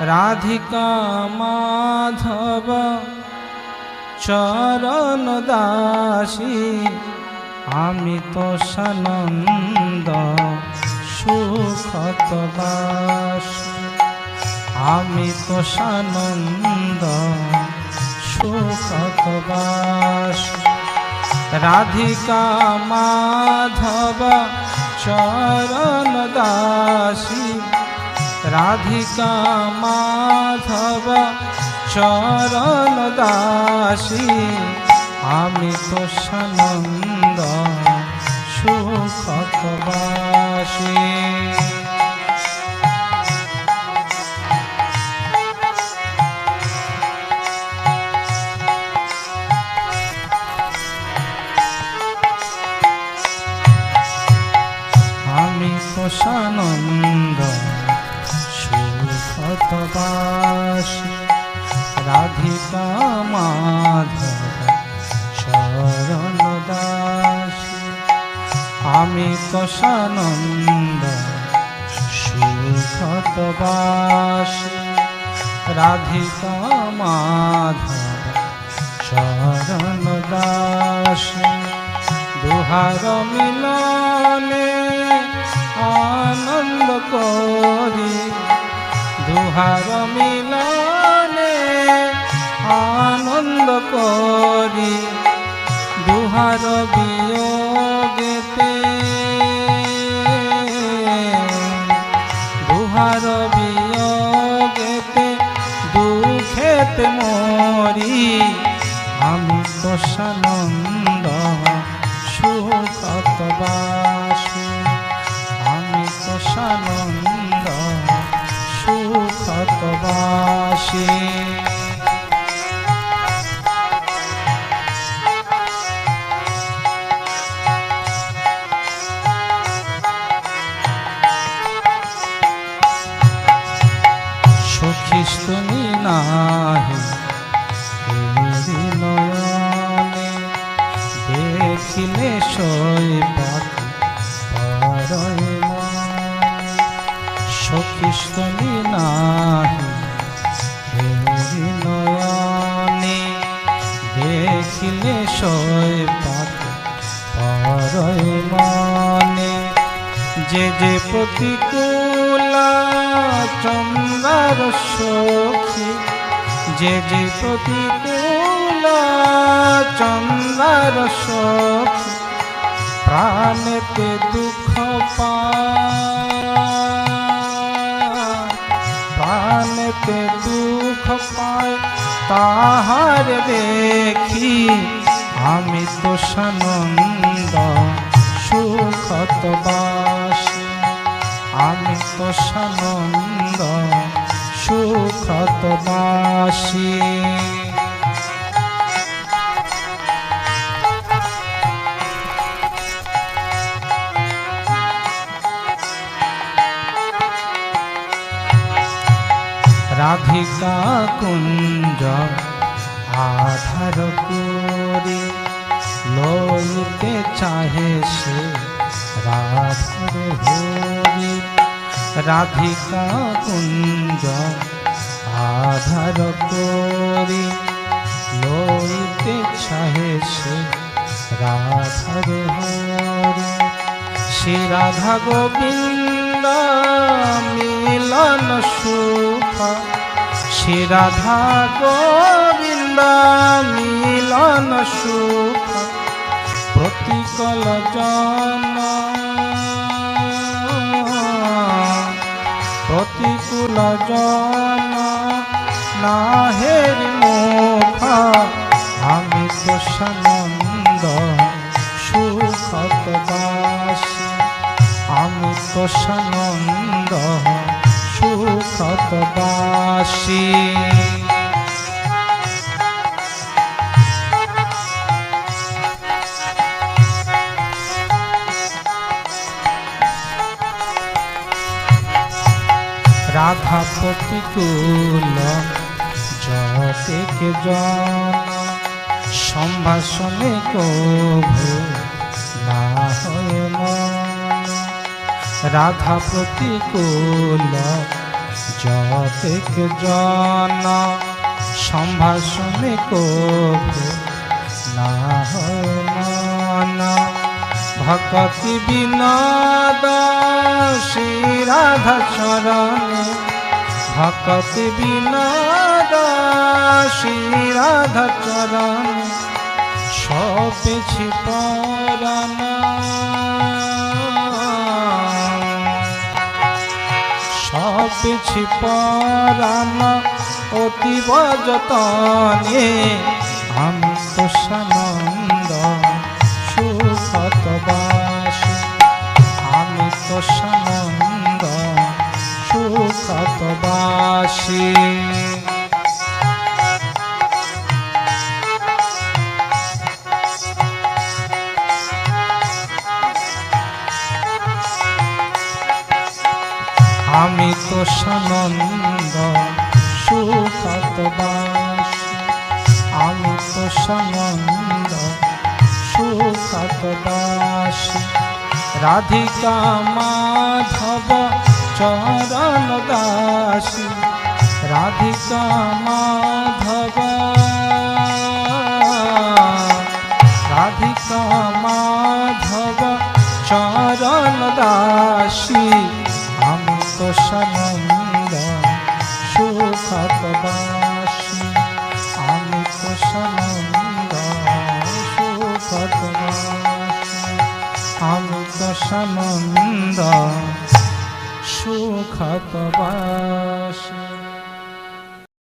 রাধিকা মাধব চরণ দাসী আমি তো সানন্দ সুখত বাস আমি তো সানন্দ সুখত বাস রাধিকা মাধব চরণ দাসী রাধিকা মাধব চরণ দাসী আমি তো সানন্দ সুখত বাসী আমি তো সানন্দ সুখত বাসী রাধিকা মাধব চরণ দাসী আমি তো সানন্দ সুখত বাসী রাধিকা মাধব চরণ দাসী দুহার মিলনে আনন্দ করি দুহার মিলনে আনন্দ করি দুহার বিয়োগেতে দুহার বিয়োগেতে দুঃখেতে মরি আমি তো সানন্দ সুখত বাসী আমি তো সানন্দ সুখত বাসী সখী তুমি নাহি নয়নে দেখিলে সৈপাত পরয় সখী তুমি নাহি নয়নে দেখিলে সৈপাত পরয় মনে যে যে প্রতিকূল চন্দ্রার সখী যে যে প্রতিকূল চন্দ্রার সখী প্রাণেতে দুঃখ পায় প্রাণেতে দুঃখ পায় তাহার দেখি আমি তো সানন্দ সুখত বাসী আমি তো সানন্দ সুখত বাসী রাধিকা কুঞ্জ আধার করি লইতে চাহে সে রাধার হরি রাধিকা কুঞ্জ আধার করি লইতে চাহে সে রাধার হরি শ্রী রাধা গোবিন্দ মিলন সুখ শ্রী রাধা গোবিন্দ মিলন সুখ প্রতিকল জন প্রতিকূল জন নাহের মুখ আমি তো সানন্দ সুখত বাসী আমি তো সানন্দ সুখত বাসী রাধা প্রতিকূল জগতে জন সম্ভাষণে কভু না হয়ে মন রাধা প্রতিকূল যতেক জন সম্ভাষণে কভু না মন ভকতি বিনোদ শ্রী রাধা চরণে ভকতি বিনোদ শ্রী রাধা চরণে সপেছি পরাণ সপেছি পরাণ অতীব যতনে আমি তো সানন্দ সুখত বাসী আমি তো সানন্দ সুখত বাসী আমি তো সানন্দ সুখত বাসী আমি তো সানন্দ সুখত বাসী রাধিকা মাধব চরণ দাসী রাধিকা মাধব রাধিকা মাধব চরণ দাসী আমি তো সানন্দ সুখত বাসী আমি তো সানন্দ সুখত বাসী আমি তো সানন্দ সুখত বাসী।